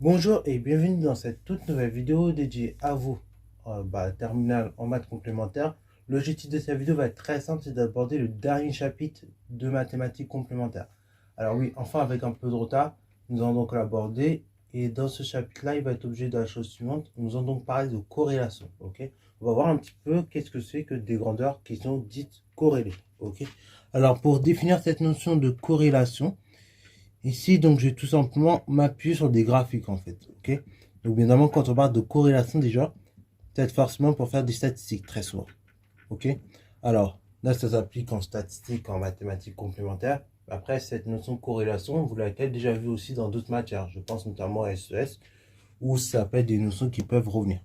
Bonjour et bienvenue dans cette toute nouvelle vidéo dédiée à vous, terminale en maths complémentaires. L'objectif de cette vidéo va être très simple, c'est d'aborder le dernier chapitre de mathématiques complémentaires. Alors oui, enfin avec un peu de retard, nous allons donc l'aborder. Et dans ce chapitre-là, il va être objet de la chose suivante. Nous allons donc parler de corrélation, ok? On va voir un petit peu qu'est-ce que c'est que des grandeurs qui sont dites corrélées, ok? Alors pour définir cette notion de corrélation, ici, donc, je vais tout simplement m'appuyer sur des graphiques, en fait. Ok. Donc, bien évidemment, quand on parle de corrélation, déjà, peut-être forcément pour faire des statistiques, très souvent. Ok. Alors, là, ça s'applique en statistique, en mathématiques complémentaires. Après, cette notion de corrélation, vous l'avez peut-être déjà vu aussi dans d'autres matières. Je pense notamment à SES, où ça peut être des notions qui peuvent revenir.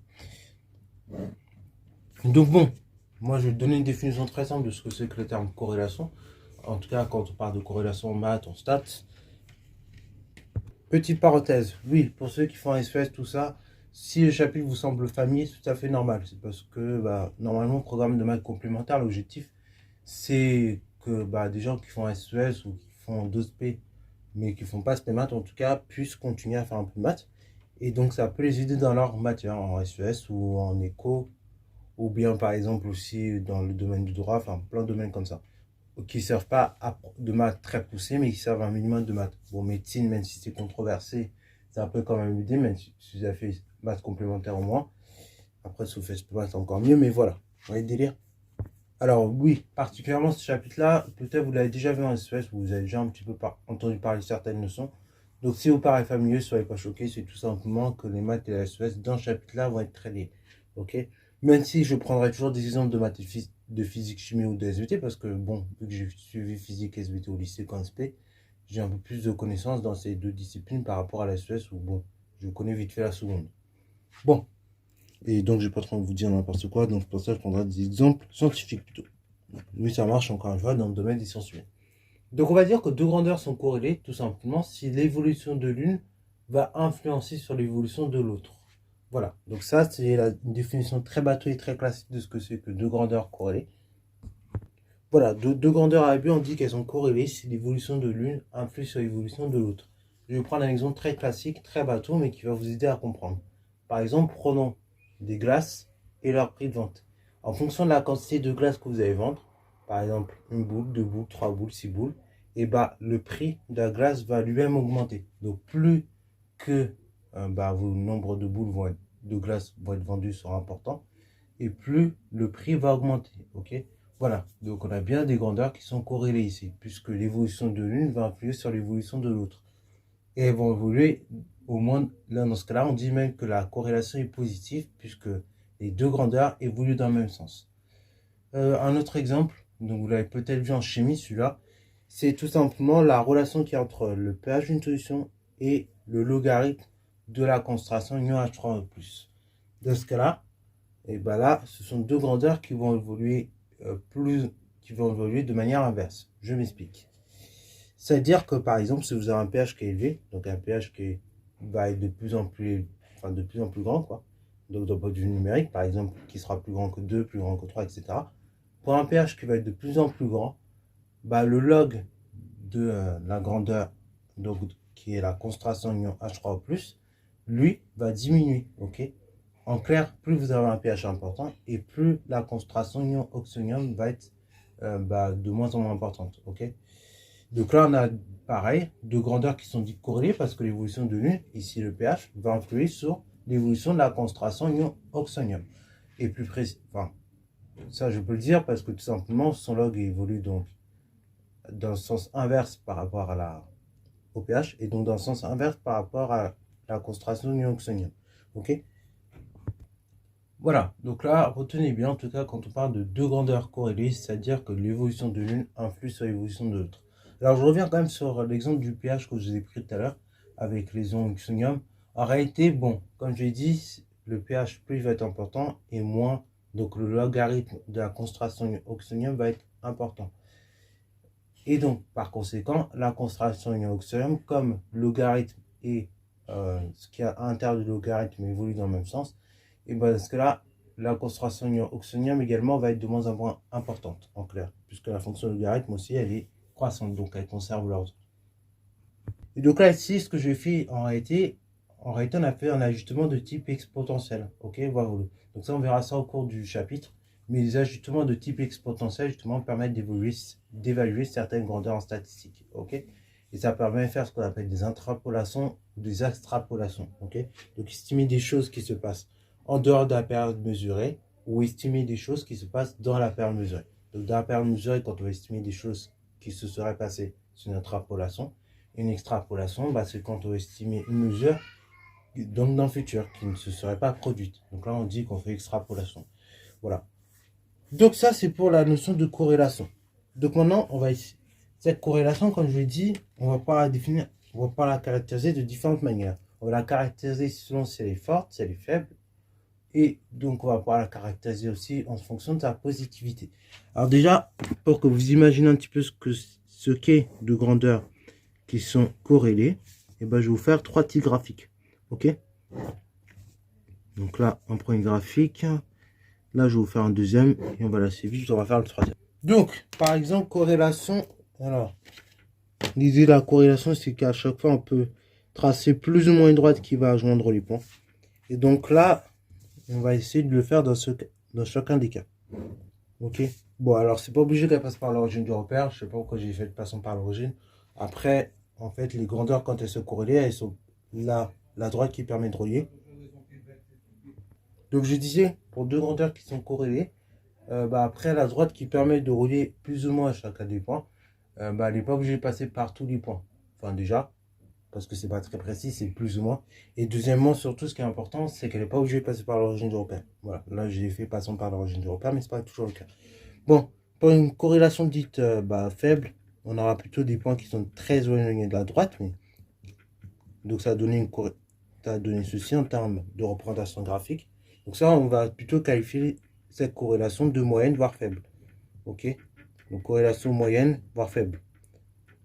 Donc, bon, moi, je vais donner une définition très simple de ce que c'est que le terme corrélation. En tout cas, quand on parle de corrélation en maths, en stats. Petite parenthèse, oui, pour ceux qui font SES, tout ça, si le chapitre vous semble familier, c'est tout à fait normal. C'est parce que normalement, le programme de maths complémentaire, l'objectif, c'est que des gens qui font SES ou qui font 2P, mais qui ne font pas SP maths, en tout cas, puissent continuer à faire un peu de maths. Et donc, ça peut les aider dans leur matière, en SES ou en éco, ou bien par exemple aussi dans le domaine du droit, enfin plein de domaines comme ça qui ne servent pas de maths très poussées, mais qui servent un minimum de maths. Bon, médecine, même si c'est controversé, c'est un peu quand même l'idée, même si vous avez fait maths complémentaires au moins. Après, si vous faites maths, c'est encore mieux, mais voilà. Vous voyez le délire. Alors, oui, particulièrement ce chapitre-là, peut-être vous l'avez déjà vu en SES, ou vous avez déjà un petit peu entendu parler de certaines notions. Donc, si vous paraît familier, soyez pas choqués, c'est tout simplement que les maths et la SES dans ce chapitre-là vont être très liés. Ok. Même si je prendrai toujours des exemples de maths de physique, chimie ou de SVT, parce que bon, vu que j'ai suivi physique SVT au lycée quand SP, j'ai un peu plus de connaissances dans ces deux disciplines par rapport à la SES où bon, je connais vite fait la seconde. Bon, et donc j'ai pas trop envie de vous dire n'importe quoi, donc pour ça je prendrai des exemples scientifiques plutôt. Oui, ça marche encore une fois dans le domaine des sciences humaines. Donc on va dire que deux grandeurs sont corrélées tout simplement si l'évolution de l'une va influencer sur l'évolution de l'autre. Voilà, donc ça c'est une définition très bateau et très classique de ce que c'est que deux grandeurs corrélées. Voilà, deux grandeurs à but, on dit qu'elles sont corrélées si l'évolution de l'une influe sur l'évolution de l'autre. Je vais prendre un exemple très classique, très bateau, mais qui va vous aider à comprendre. Par exemple, prenons des glaces et leur prix de vente. En fonction de la quantité de glace que vous allez vendre, par exemple une boule, deux boules, trois boules, six boules, et le prix de la glace va lui-même augmenter. Donc plus que vos nombres de boules de glace vont être vendus sera important, et plus le prix va augmenter. Ok. Voilà, donc on a bien des grandeurs qui sont corrélées ici, puisque l'évolution de l'une va influer sur l'évolution de l'autre. Et elles vont évoluer, au moins, là dans ce cas-là, on dit même que la corrélation est positive, puisque les deux grandeurs évoluent dans le même sens. Un autre exemple, donc vous l'avez peut-être vu en chimie, celui-là, c'est tout simplement la relation qui est entre le pH d'une solution et le logarithme de la concentration ion H3O+. Dans ce cas-là, et là, ce sont deux grandeurs qui vont évoluer qui vont évoluer de manière inverse. Je m'explique. C'est-à-dire que par exemple, si vous avez un pH qui est élevé, donc un pH qui va être de plus en plus, de plus en plus grand, quoi. Donc d'un point de vue numérique, par exemple, qui sera plus grand que 2, plus grand que 3, etc. Pour un pH qui va être de plus en plus grand, le log de la grandeur, donc, qui est la concentration ion H3O+, lui, va diminuer, ok. En clair, plus vous avez un pH important et plus la concentration ion oxonium va être de moins en moins importante. Ok. Donc là, on a pareil, deux grandeurs qui sont dites corrélées parce que l'évolution de l'une, ici le pH, va influer sur l'évolution de la concentration ion oxonium. Et plus précis, enfin, ça je peux le dire parce que tout simplement, son log évolue donc dans le sens inverse par rapport au pH et donc dans le sens inverse par rapport à la concentration ion oxonium. Ok. Voilà, donc là, retenez bien, en tout cas, quand on parle de deux grandeurs corrélées, c'est-à-dire que l'évolution de l'une influe sur l'évolution de l'autre. Alors, je reviens quand même sur l'exemple du pH que je vous ai pris tout à l'heure, avec les ions oxonium. En réalité, bon, comme je l'ai dit, le pH plus va être important et moins, donc le logarithme de la concentration oxonium va être important. Et donc, par conséquent, la concentration ion oxonium, comme le logarithme et ce qui est à l'intérieur du logarithme évolue dans le même sens, et dans ce cas-là, la concentration oxonium également va être de moins en moins importante, en clair, puisque la fonction logarithme aussi, elle est croissante, donc elle conserve l'ordre. Et donc là, ici, ce que je fais en réalité, en réalité, on a fait un ajustement de type exponentiel. Ok, voilà. Donc ça, on verra ça au cours du chapitre. Mais les ajustements de type exponentiel, justement, permettent d'évaluer certaines grandeurs en statistique. Ok, et ça permet de faire ce qu'on appelle des interpolations ou des extrapolations. Ok, donc estimer des choses qui se passent en dehors de la période mesurée ou estimer des choses qui se passent dans la période mesurée. Donc dans la période mesurée, quand on va estimer des choses qui se seraient passées, c'est une interpolation. Une extrapolation, bah, c'est quand on va estimer une mesure donc dans le futur, qui ne se serait pas produite. Donc là, on dit qu'on fait extrapolation. Voilà. Donc ça, c'est pour la notion de corrélation. Donc maintenant, on va ici. Cette corrélation, comme je l'ai dit, on va pas la définir, on va pas la caractériser de différentes manières. On va la caractériser selon si elle est forte, si elle est faible. Et donc, on va pouvoir la caractériser aussi en fonction de sa positivité. Alors déjà, pour que vous imaginez un petit peu ce qu'est de grandeurs qui sont corrélées, et ben, je vais vous faire 3 types graphiques. Ok, donc là on prend une graphique, là je vais vous faire un deuxième et on va lasser vite, on va faire le troisième. Donc par exemple corrélation, alors l'idée de la corrélation c'est qu'à chaque fois on peut tracer plus ou moins une droite qui va joindre les points, et donc là on va essayer de le faire dans chacun des cas. Ok, bon alors c'est pas obligé qu'elle passe par l'origine du repère, je sais pas pourquoi j'ai fait de passant par l'origine. Après en fait les grandeurs quand elles se corrélent, elles sont là, la droite qui permet de relier. Donc je disais, pour deux grandeurs qui sont corrélées, après la droite qui permet de relier plus ou moins chacun des points, elle n'est pas obligée de passer par tous les points. Enfin déjà, parce que c'est pas très précis, c'est plus ou moins. Et deuxièmement, surtout ce qui est important, c'est qu'elle n'est pas obligée de passer par l'origine du repère. Voilà, là j'ai fait passant par l'origine du repère, mais c'est pas toujours le cas. Bon, pour une corrélation dite faible, on aura plutôt des points qui sont très éloignés de la droite. Donc ça a donné ceci en termes de représentation graphique. Donc ça, on va plutôt qualifier cette corrélation de moyenne, voire faible. Ok, donc corrélation moyenne, voire faible.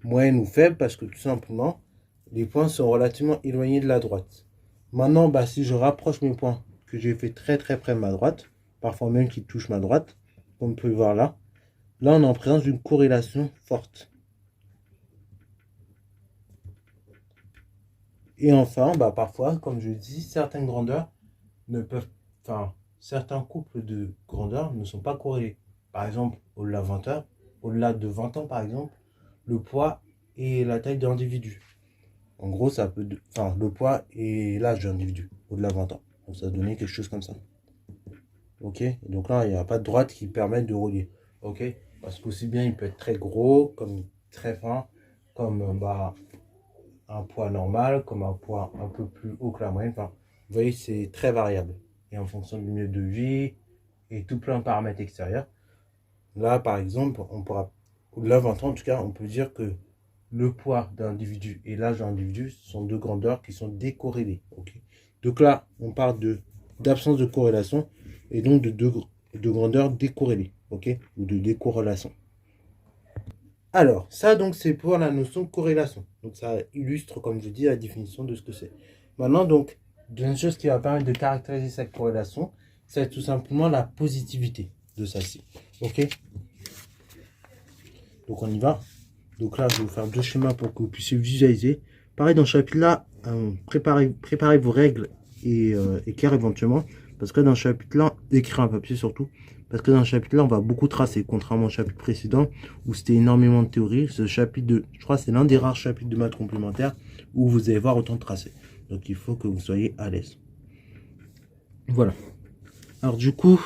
Moyenne ou faible parce que tout simplement, les points sont relativement éloignés de la droite. Maintenant, si je rapproche mes points que j'ai fait très très près de ma droite, parfois même qui touchent ma droite, comme on peut le voir là, là on est en présence d'une corrélation forte. Et enfin, parfois, comme je dis, certaines grandeurs ne peuvent, certains couples de grandeurs ne sont pas corrélés. Par exemple, au-delà de 20 ans, par exemple, le poids et la taille de l'individu. En gros, ça peut, le poids et l'âge de l'individu, au-delà de 20 ans. Donc, ça va donner quelque chose comme ça. Ok, donc là, il n'y a pas de droite qui permette de relier. Ok, parce qu'aussi bien, il peut être très gros, comme très fin, comme un poids normal, comme un poids un peu plus haut que la moyenne. Enfin, vous voyez, c'est très variable. Et en fonction du milieu de vie et tout plein de paramètres extérieurs. Là, par exemple, on pourra, au-delà de 20 ans, en tout cas, on peut dire que le poids d'un individu et l'âge d'un individu sont deux grandeurs qui sont décorrélées. Okay, donc là, on parle d'absence de corrélation et donc de grandeur décorrélée, ok, ou de décorrélation. Alors, ça donc c'est pour la notion de corrélation. Donc ça illustre, comme je dis, la définition de ce que c'est. Maintenant, donc, une chose qui va permettre de caractériser cette corrélation, c'est tout simplement la positivité de celle-ci. Ok? Donc on y va. Donc là, je vais vous faire deux schémas pour que vous puissiez visualiser. Pareil, dans ce chapitre-là, préparez vos règles et écrire éventuellement. Parce que dans ce chapitre-là, écrire un papier surtout. Parce que dans ce chapitre-là, on va beaucoup tracer, contrairement au chapitre précédent, où c'était énormément de théorie. Ce chapitre je crois que c'est l'un des rares chapitres de maths complémentaires où vous allez voir autant de tracés. Donc il faut que vous soyez à l'aise. Voilà. Alors du coup,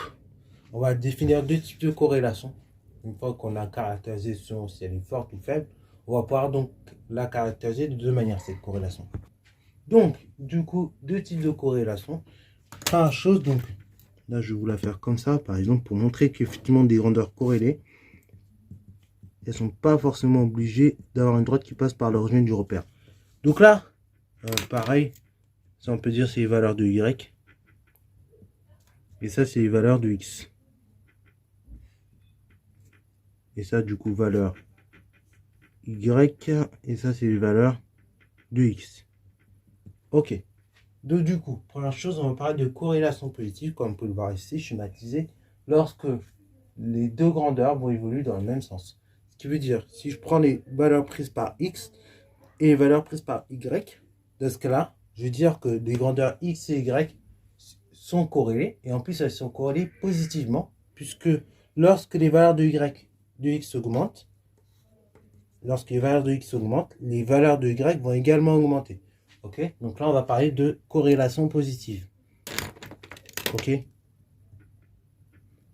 on va définir deux types de corrélations. Une fois qu'on a caractérisé si elle est forte ou faible, on va pouvoir donc la caractériser de deux manières, cette corrélation. Donc, du coup, deux types de corrélation. Première chose, donc, là, je vais vous la faire comme ça, par exemple, pour montrer qu'effectivement, des grandeurs corrélées, elles ne sont pas forcément obligées d'avoir une droite qui passe par l'origine du repère. Donc là, pareil, ça on peut dire c'est les valeurs de Y. Et ça, c'est les valeurs de X. Et ça, du coup, valeur Y. Et ça, c'est les valeurs de X. Ok. Donc, du coup, première chose, on va parler de corrélation positive, comme on peut le voir ici, schématisé, lorsque les deux grandeurs vont évoluer dans le même sens. Ce qui veut dire, si je prends les valeurs prises par X et les valeurs prises par Y, dans ce cas-là, je veux dire que les grandeurs x et y sont corrélées, et en plus elles sont corrélées positivement, puisque lorsque les valeurs de y, de x augmentent, lorsque les valeurs de x augmentent, les valeurs de y vont également augmenter. Ok? Donc là, on va parler de corrélation positive. Ok?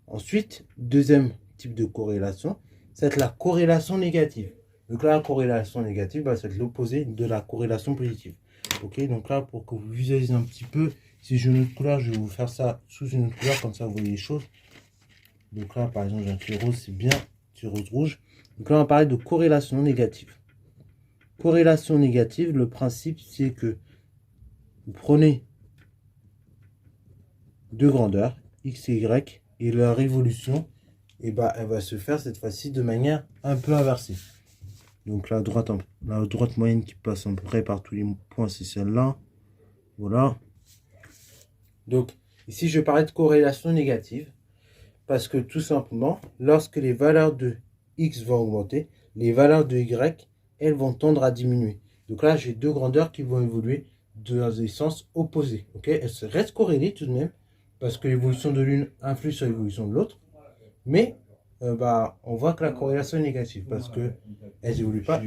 Ensuite, deuxième type de corrélation, c'est la corrélation négative. Donc là, la corrélation négative, bah, c'est l'opposé de la corrélation positive. Ok? Donc là, pour que vous visualisez un petit peu, si j'ai une autre couleur, je vais vous faire ça sous une autre couleur, comme ça vous voyez les choses. Donc là, par exemple, j'ai un fil rose, c'est bien, c'est rose-rouge. Donc là, on va parler de corrélation négative. Corrélation négative, le principe, c'est que vous prenez deux grandeurs, x et y, et leur évolution, et bah, elle va se faire cette fois-ci de manière un peu inversée. Donc la droite moyenne qui passe à peu près par tous les points, c'est celle-là. Voilà. Donc ici, je parlais de corrélation négative, parce que tout simplement, lorsque les valeurs de x vont augmenter, les valeurs de y, elles vont tendre à diminuer. Donc là, j'ai deux grandeurs qui vont évoluer dans des sens opposés. Okay, elles restent corrélées tout de même, parce que l'évolution de l'une influe sur l'évolution de l'autre. Mais bah, on voit que la corrélation est négative, parce qu'elles n'évoluent pas.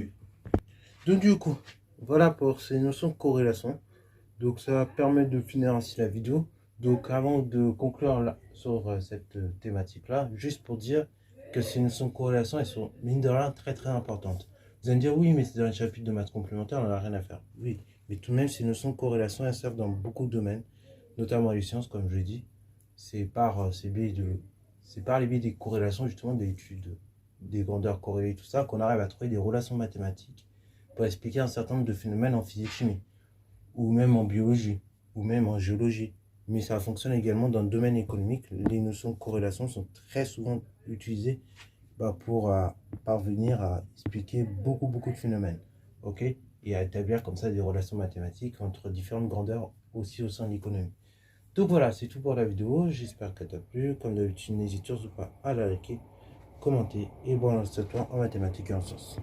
Donc du coup, voilà pour ces notions de corrélation. Donc ça va permettre de finir ainsi la vidéo. Donc avant de conclure là, sur cette thématique-là, juste pour dire que ces notions de corrélation, elles sont mine de rien très très importantes. Vous allez me dire, oui, mais c'est dans un chapitre de maths complémentaire, on n'a rien à faire. Oui, mais tout de même, ces notions de corrélation, elles servent dans beaucoup de domaines, notamment les sciences, comme je l'ai dit. C'est par, par les biais des corrélations, justement, des études, des grandeurs corrélées, tout ça, qu'on arrive à trouver des relations mathématiques pour expliquer un certain nombre de phénomènes en physique-chimie, ou même en biologie, ou même en géologie. Mais ça fonctionne également dans le domaine économique. Les notions de corrélation sont très souvent utilisées pour parvenir à expliquer beaucoup de phénomènes. Ok? Et à établir comme ça des relations mathématiques entre différentes grandeurs aussi au sein de l'économie. Donc voilà, c'est tout pour la vidéo. J'espère qu'elle t'a plu. Comme d'habitude, n'hésite surtout pas à la liker, commenter et bon, c'est toi en mathématiques et en sciences.